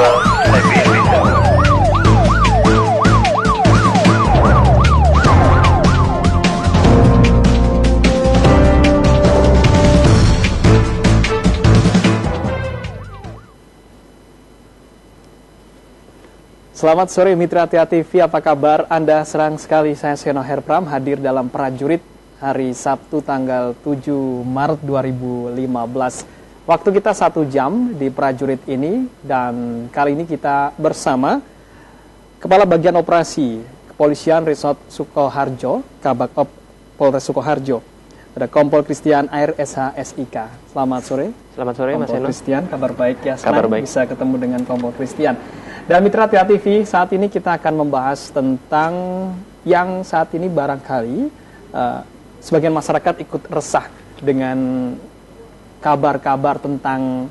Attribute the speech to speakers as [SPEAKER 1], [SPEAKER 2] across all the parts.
[SPEAKER 1] Selamat sore Mitra Tia TV, apa kabar? Anda serang sekali, saya Seno Herpram hadir dalam Prajurit hari Sabtu tanggal 7 Maret 2015. Waktu kita 1 jam di Prajurit ini dan kali ini kita bersama Kepala Bagian Operasi Kepolisian Resort Sukoharjo, Kabak Op Polres Sukoharjo. Ada Kompol Christian Air SH SIK. Selamat sore.
[SPEAKER 2] Selamat sore Mas Seno.
[SPEAKER 1] Kompol Christian, kabar baik ya.
[SPEAKER 2] Kabar baik.
[SPEAKER 1] Bisa ketemu dengan Kompol Christian. Dan Mitra Tia TV, saat ini kita akan membahas tentang yang saat ini barangkali sebagian masyarakat ikut resah dengan kabar-kabar tentang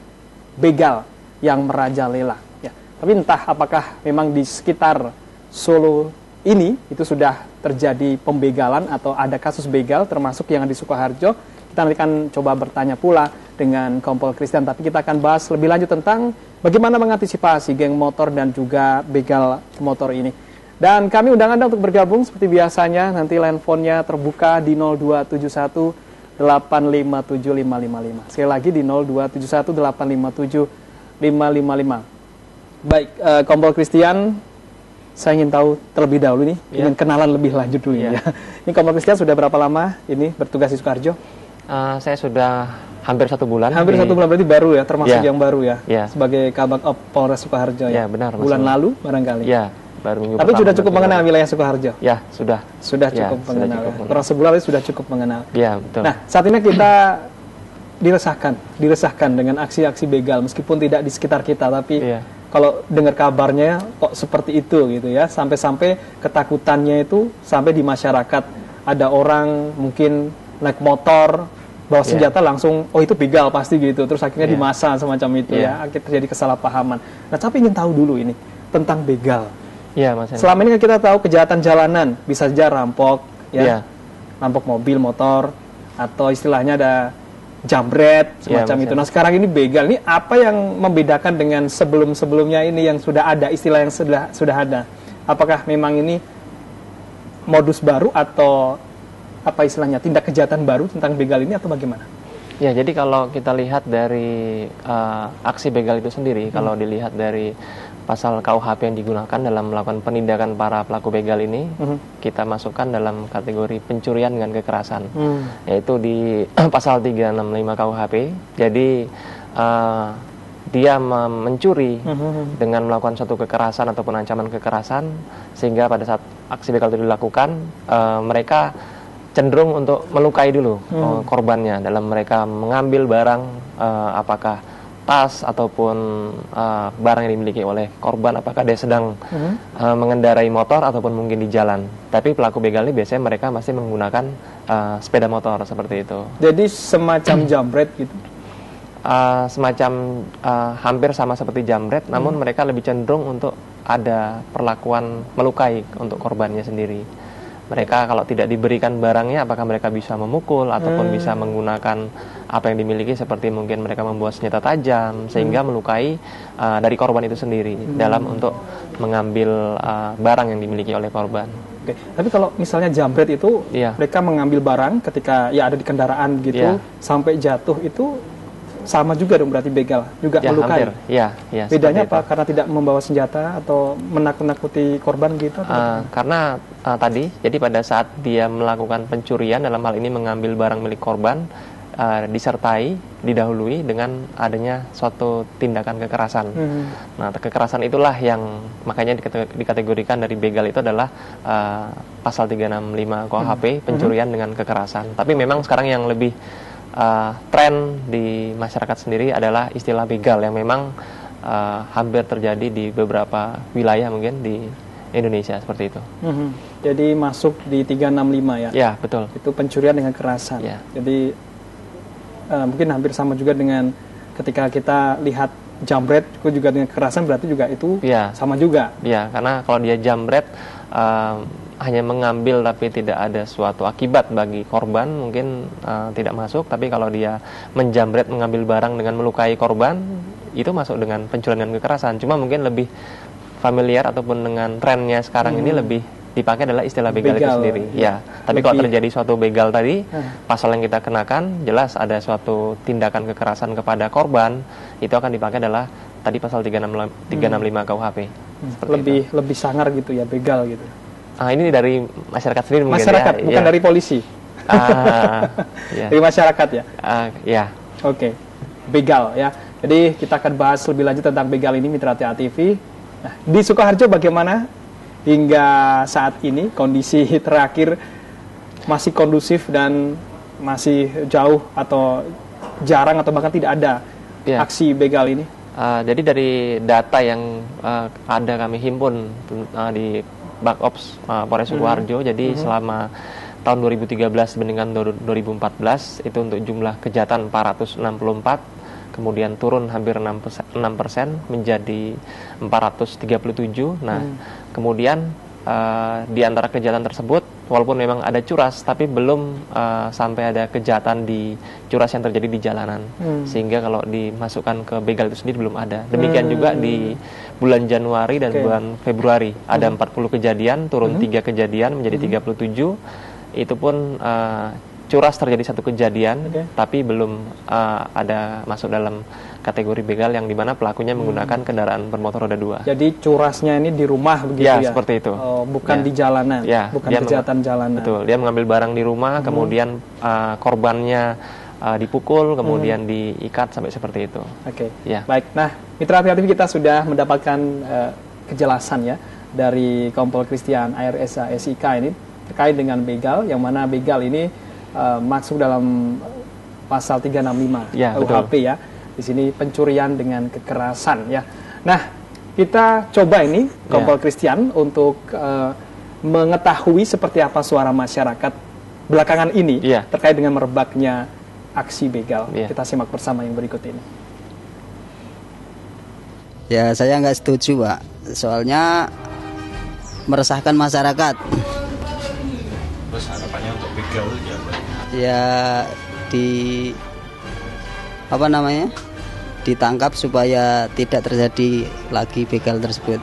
[SPEAKER 1] begal yang merajalela. Ya. Tapi entah apakah memang di sekitar Solo ini itu sudah terjadi pembegalan atau ada kasus begal termasuk yang di Sukoharjo. Kita nanti akan coba bertanya pula dengan Kompol Christian, tapi kita akan bahas lebih lanjut tentang bagaimana mengantisipasi geng motor dan juga begal motor ini. Dan kami undang Anda untuk bergabung seperti biasanya, nanti line phone-nya terbuka di 0271 857 555. Sekali lagi di 0271 857 555. Baik, Kompol Christian, saya ingin tahu terlebih dahulu nih, ingin kenalan lebih lanjut dulu ya. Ini Kompol Christian sudah berapa lama ini bertugas di Sukoharjo?
[SPEAKER 2] Saya sudah hampir 1 bulan.
[SPEAKER 1] Hampir 1 bulan, berarti baru ya, termasuk yang baru ya, sebagai Kabak Op Polres Sukoharjo ya.
[SPEAKER 2] Benar.
[SPEAKER 1] Bulan lalu barangkali.
[SPEAKER 2] Ya, baru minggu.
[SPEAKER 1] Tapi sudah cukup mengenal wilayah Sukoharjo.
[SPEAKER 2] Ya, sudah.
[SPEAKER 1] Sudah cukup mengenal. Kurang sebulan itu sudah cukup mengenal.
[SPEAKER 2] Ya, betul.
[SPEAKER 1] Nah, saat ini kita diresahkan dengan aksi-aksi begal, meskipun tidak di sekitar kita, tapi kalau dengar kabarnya kok seperti itu gitu ya, sampai-sampai ketakutannya itu sampai di masyarakat ada orang mungkin naik motor bawa senjata langsung, oh itu begal pasti gitu, terus akhirnya dimasa semacam itu ya, akhirnya terjadi kesalahpahaman. Nah, tapi ingin tahu dulu ini tentang begal.
[SPEAKER 2] Iya, Mas.
[SPEAKER 1] Selama ini kan kita tahu kejahatan jalanan bisa saja rampok, rampok mobil, motor, atau istilahnya ada jambret semacam itu. Nah, sekarang ini begal, ini apa yang membedakan dengan sebelum-sebelumnya ini yang sudah ada, istilah yang sudah ada? Apakah memang ini modus baru atau apa istilahnya, tindak kejahatan baru tentang begal ini atau bagaimana?
[SPEAKER 2] Ya, jadi kalau kita lihat dari aksi begal itu sendiri, kalau dilihat dari pasal KUHP yang digunakan dalam melakukan penindakan para pelaku begal ini, kita masukkan dalam kategori pencurian dengan kekerasan, yaitu di pasal 365 KUHP. Jadi dia mencuri dengan melakukan suatu kekerasan ataupun ancaman kekerasan, sehingga pada saat aksi begal itu dilakukan, mereka cenderung untuk melukai dulu korbannya dalam mereka mengambil barang, apakah tas ataupun barang yang dimiliki oleh korban, apakah dia sedang mengendarai motor ataupun mungkin di jalan. Tapi pelaku begal ini biasanya mereka masih menggunakan sepeda motor seperti itu. Jadi
[SPEAKER 1] semacam jambret gitu?
[SPEAKER 2] Semacam hampir sama seperti jambret, namun mereka lebih cenderung untuk ada perlakuan melukai untuk korbannya sendiri. Mereka kalau tidak diberikan barangnya, apakah mereka bisa memukul ataupun bisa menggunakan apa yang dimiliki, seperti mungkin mereka membawa senjata tajam sehingga melukai dari korban itu sendiri dalam untuk mengambil barang yang dimiliki oleh korban.
[SPEAKER 1] Oke. Tapi kalau misalnya jambret itu mereka mengambil barang ketika ada di kendaraan gitu sampai jatuh, itu sama juga dong berarti begal, juga melukai.
[SPEAKER 2] Hampir.
[SPEAKER 1] Bedanya apa? Karena tidak membawa senjata atau menakut-nakuti korban gitu?
[SPEAKER 2] Karena tadi, jadi pada saat dia melakukan pencurian, dalam hal ini mengambil barang milik korban, disertai, didahului dengan adanya suatu tindakan kekerasan. Nah, kekerasan itulah yang makanya dikategorikan dari begal itu adalah pasal 365 KUHP, pencurian dengan kekerasan. Tapi memang sekarang yang lebih tren di masyarakat sendiri adalah istilah begal yang memang hampir terjadi di beberapa wilayah mungkin di Indonesia seperti itu.
[SPEAKER 1] Jadi masuk di 365 ya?
[SPEAKER 2] Ya, betul.
[SPEAKER 1] Itu pencurian dengan kekerasan. Jadi mungkin hampir sama juga dengan ketika kita lihat jambret itu juga dengan kekerasan, berarti juga itu sama juga.
[SPEAKER 2] Iya, karena kalau dia jambret hanya mengambil tapi tidak ada suatu akibat bagi korban mungkin tidak masuk, tapi kalau dia menjamret mengambil barang dengan melukai korban itu masuk dengan pencurian dan kekerasan. Cuma mungkin lebih familiar ataupun dengan trennya sekarang ini lebih dipakai adalah istilah begal itu sendiri. Ya, tapi kalau terjadi suatu begal tadi, pasal yang kita kenakan jelas ada suatu tindakan kekerasan kepada korban, itu akan dipakai adalah tadi pasal 365 KUHP.
[SPEAKER 3] Lebih sangar gitu ya begal gitu.
[SPEAKER 2] Ini dari masyarakat sendiri mungkin
[SPEAKER 3] masyarakat, ya, bukan dari polisi.
[SPEAKER 2] Ya.
[SPEAKER 3] Dari masyarakat ya.
[SPEAKER 2] Ya.
[SPEAKER 3] Oke. Begal ya. Jadi kita akan bahas lebih lanjut tentang begal ini Mitra TA TV. Nah, di Sukoharjo bagaimana hingga saat ini kondisi terakhir, masih kondusif dan masih jauh atau jarang atau bahkan tidak ada aksi begal ini?
[SPEAKER 2] Jadi dari data yang ada kami himpun di Bakops Polres Sukoharjo, jadi selama tahun 2013 dibandingkan 2014 itu untuk jumlah kejahatan 464, kemudian turun hampir 6% menjadi 437. Nah, kemudian di antara kejahatan tersebut walaupun memang ada curas, tapi belum sampai ada kejahatan di curas yang terjadi di jalanan. Sehingga kalau dimasukkan ke begal itu sendiri belum ada. Demikian juga di bulan Januari dan bulan Februari ada 40 kejadian, turun 3 kejadian menjadi 37. Itu pun curas terjadi 1 kejadian, tapi belum ada masuk dalam kategori begal yang dimana pelakunya menggunakan kendaraan bermotor roda 2.
[SPEAKER 3] Jadi curasnya ini di rumah begitu ya?
[SPEAKER 2] Ya, seperti itu.
[SPEAKER 3] Bukan di jalanan, bukan kejahatan jalanan.
[SPEAKER 2] Betul, dia mengambil barang di rumah, kemudian korbannya dipukul, kemudian diikat sampai seperti itu.
[SPEAKER 3] Oke, baik. Nah, Mitra TA TV kita sudah mendapatkan kejelasan ya dari Kompol Christian ARSA SIK ini terkait dengan begal, yang mana begal ini masuk dalam pasal 365 KUHP ya. Di sini pencurian dengan kekerasan ya. Nah, kita coba ini Kompol Christian untuk mengetahui seperti apa suara masyarakat belakangan ini terkait dengan merebaknya aksi begal. Kita simak bersama yang berikut ini.
[SPEAKER 4] Ya, saya nggak setuju, Pak. Soalnya meresahkan masyarakat.
[SPEAKER 5] Terus harapannya untuk begal ya, Pak?
[SPEAKER 4] Ya ditangkap supaya tidak terjadi lagi begal tersebut.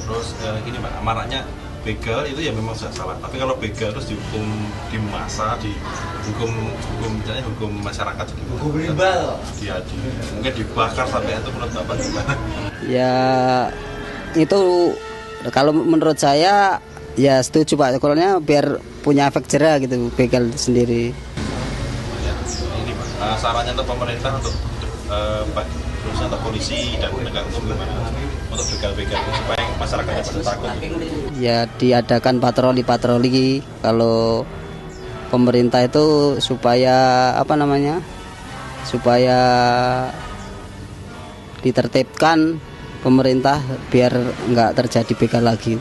[SPEAKER 5] Terus gini Pak, maraknya begal itu ya memang salah. Tapi kalau begal terus dihukum di masa, misalnya hukum masyarakat gitu. Hukum riba. Mungkin dibakar sampai itu menurut Bapak gimana?
[SPEAKER 4] Ya itu kalau menurut saya ya setuju Pak. Soalnya biar punya efek jerah gitu begal sendiri.
[SPEAKER 5] Ini Pak, sarannya untuk pemerintah untuk khususnya untuk polisi dan penegak hukum gimana untuk begal-begal supaya masyarakatnya tidak takut?
[SPEAKER 4] Ya diadakan patroli kalau pemerintah itu supaya supaya ditertibkan pemerintah biar nggak terjadi begal lagi.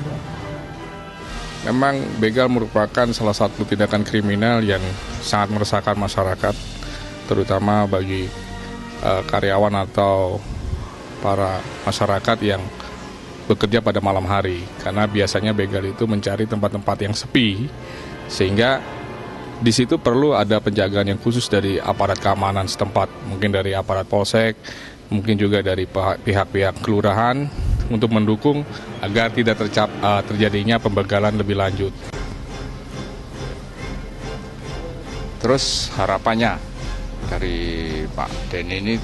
[SPEAKER 6] Memang begal merupakan salah satu tindakan kriminal yang sangat meresahkan masyarakat, terutama bagi karyawan atau para masyarakat yang bekerja pada malam hari. Karena biasanya begal itu mencari tempat-tempat yang sepi, sehingga di situ perlu ada penjagaan yang khusus dari aparat keamanan setempat, mungkin dari aparat polsek, mungkin juga dari pihak-pihak kelurahan, untuk mendukung agar tidak terjadinya pembegalan lebih lanjut.
[SPEAKER 7] Terus harapannya dari Pak Denny ini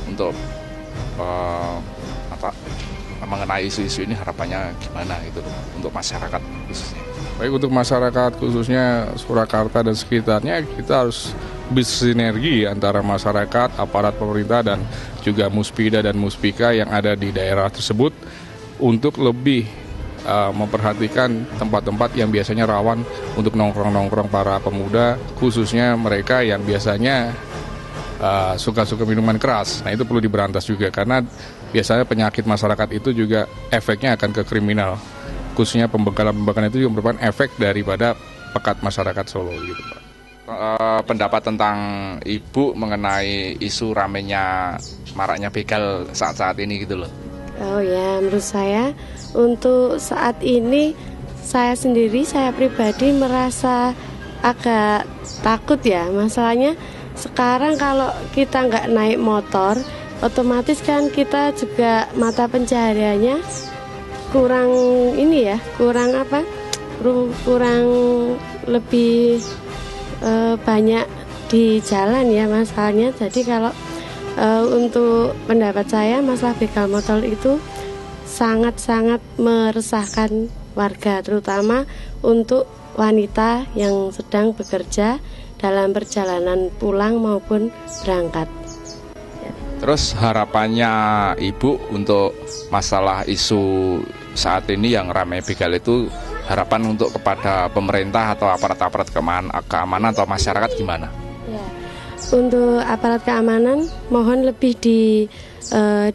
[SPEAKER 7] untuk mengenai isu-isu ini harapannya gimana gitu untuk masyarakat khususnya?
[SPEAKER 6] Baik, untuk masyarakat khususnya Surakarta dan sekitarnya, kita harus bersinergi antara masyarakat, aparat pemerintah dan juga Muspida dan Muspika yang ada di daerah tersebut untuk lebih memperhatikan tempat-tempat yang biasanya rawan untuk nongkrong-nongkrong para pemuda, khususnya mereka yang biasanya suka-suka minuman keras. Nah, itu perlu diberantas juga karena biasanya penyakit masyarakat itu juga efeknya akan ke kriminal. Khususnya pembegalan-pembegalan itu juga merupakan efek daripada pekat masyarakat Solo gitu, Pak.
[SPEAKER 7] Pendapat tentang Ibu mengenai isu ramenya maraknya begal saat-saat ini gitu loh.
[SPEAKER 8] Oh ya, menurut saya untuk saat ini saya sendiri, saya pribadi merasa agak takut ya. Masalahnya sekarang kalau kita nggak naik motor, otomatis kan kita juga mata pencahariannya kurang ini ya, kurang apa? Kurang lebih banyak di jalan ya masalahnya. Jadi kalau untuk pendapat saya, masalah begal motor itu sangat-sangat meresahkan warga, terutama untuk wanita yang sedang bekerja dalam perjalanan pulang maupun berangkat.
[SPEAKER 7] Terus harapannya Ibu untuk masalah isu saat ini yang ramai begal itu, harapan untuk kepada pemerintah atau aparat-aparat keamanan atau masyarakat gimana?
[SPEAKER 8] Ya, untuk aparat keamanan mohon lebih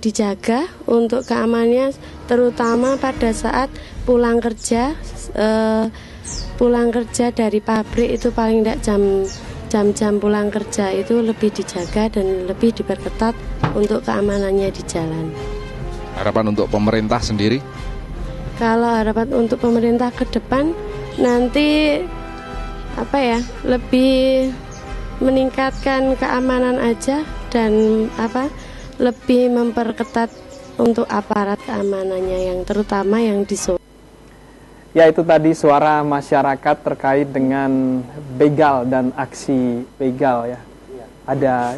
[SPEAKER 8] dijaga untuk keamanannya, terutama pada saat pulang kerja dari pabrik itu paling tidak jam-jam pulang kerja itu lebih dijaga dan lebih diperketat untuk keamanannya di jalan.
[SPEAKER 7] Harapan untuk pemerintah sendiri?
[SPEAKER 8] Kalau harapan untuk pemerintah ke depan nanti lebih meningkatkan keamanan aja dan lebih memperketat untuk aparat keamanannya yang terutama yang di Solo.
[SPEAKER 1] Ya, itu tadi suara masyarakat terkait dengan begal dan aksi begal ya. Ada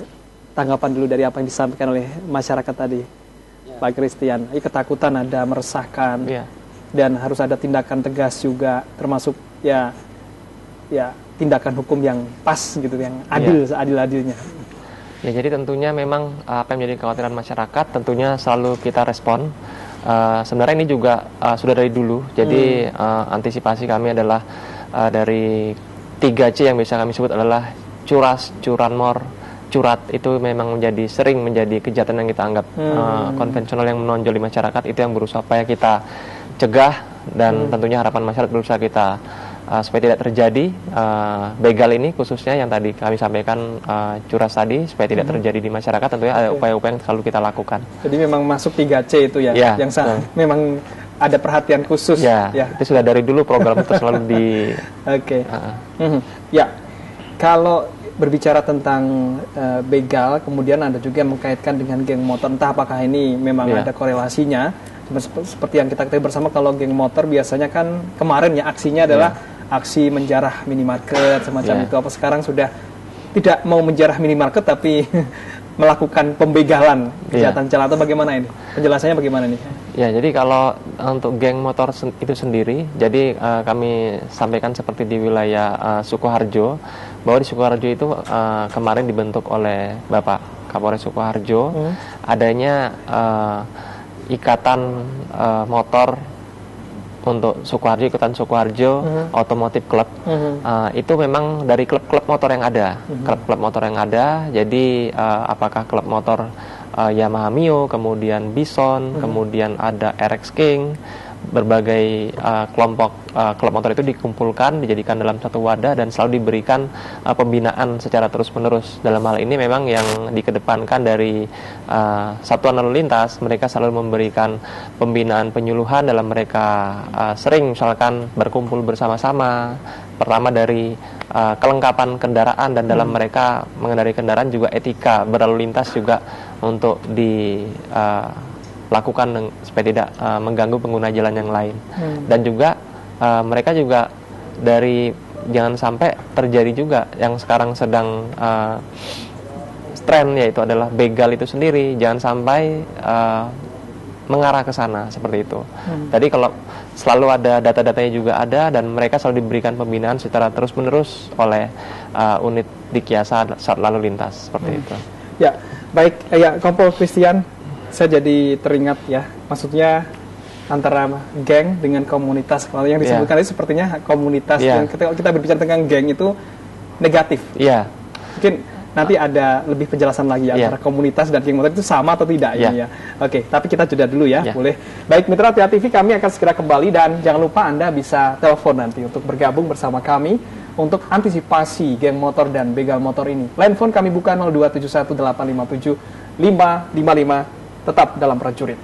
[SPEAKER 1] tanggapan dulu dari apa yang disampaikan oleh masyarakat tadi, Pak Christian. Ketakutan ada, meresahkan, dan harus ada tindakan tegas juga, termasuk ya tindakan hukum yang pas gitu, yang adil seadil-adilnya.
[SPEAKER 2] Ya, jadi tentunya memang apa yang menjadi kekhawatiran masyarakat tentunya selalu kita respon. Sebenarnya ini juga sudah dari dulu. Jadi antisipasi kami adalah dari 3C yang bisa kami sebut adalah curas, curanmor, curat. Itu memang sering menjadi kejahatan yang kita anggap konvensional yang menonjol di masyarakat. Itu yang berusaha supaya kita cegah, dan tentunya harapan masyarakat berusaha kita supaya tidak terjadi begal ini, khususnya yang tadi kami sampaikan curas tadi, supaya tidak terjadi di masyarakat. Tentunya ada upaya-upaya yang selalu kita lakukan. Jadi memang masuk 3C itu ya, yang memang ada perhatian khusus. Ya, itu sudah dari dulu program itu selalu di.
[SPEAKER 1] Oke. Ya, kalau berbicara tentang begal, kemudian ada juga yang mengkaitkan dengan geng motor. Entah apakah ini memang ada korelasinya. Seperti yang kita ketahui bersama, kalau geng motor biasanya kan kemarin ya aksinya adalah aksi menjarah minimarket semacam itu. Apa sekarang sudah tidak mau menjarah minimarket tapi melakukan pembegalan kejahatan jalan, atau bagaimana ini? Penjelasannya bagaimana nih? Ya, jadi kalau untuk geng motor itu sendiri, jadi kami sampaikan seperti di wilayah Sukoharjo, bahwa di Sukoharjo itu kemarin dibentuk oleh Bapak Kapolres Sukoharjo, adanya ikatan motor untuk Sukoharjo, ikatan Sukoharjo Automotive Club. Itu memang dari klub-klub motor yang ada, klub-klub motor yang ada. Jadi apakah klub motor Yamaha Mio, kemudian Bison, kemudian ada RX King, berbagai kelompok klub motor itu dikumpulkan, dijadikan dalam satu wadah dan selalu diberikan pembinaan secara terus-menerus. Dalam hal ini memang yang dikedepankan dari Satuan Lalu Lintas, mereka selalu memberikan pembinaan penyuluhan dalam mereka sering misalkan berkumpul bersama-sama. Pertama dari kelengkapan kendaraan, dan dalam mereka mengendarai kendaraan juga etika berlalu lintas juga untuk lakukan supaya tidak mengganggu pengguna jalan yang lain. Dan juga mereka juga dari jangan sampai terjadi juga yang sekarang sedang tren, yaitu adalah begal itu sendiri, jangan sampai mengarah ke sana seperti itu. Jadi kalau selalu ada data-datanya juga ada, dan mereka selalu diberikan pembinaan secara terus-menerus oleh unit Dikyasa saat lalu lintas seperti itu. Ya, baik ya, Kompol Christian. Saya jadi teringat ya, maksudnya antara geng dengan komunitas. Kalau yang disebutkan itu sepertinya komunitas. Yang ketika kita berbicara tentang geng itu negatif. Mungkin nanti ada lebih penjelasan lagi antara komunitas dan geng motor itu sama atau tidak ini ya. Oke, tapi kita jeda dulu ya, boleh. Baik, Mitra Tia TV, kami akan segera kembali, dan jangan lupa Anda bisa telepon nanti untuk bergabung bersama kami untuk antisipasi geng motor dan begal motor ini. Line phone kami buka 0271857 555, tetap dalam Prajurit.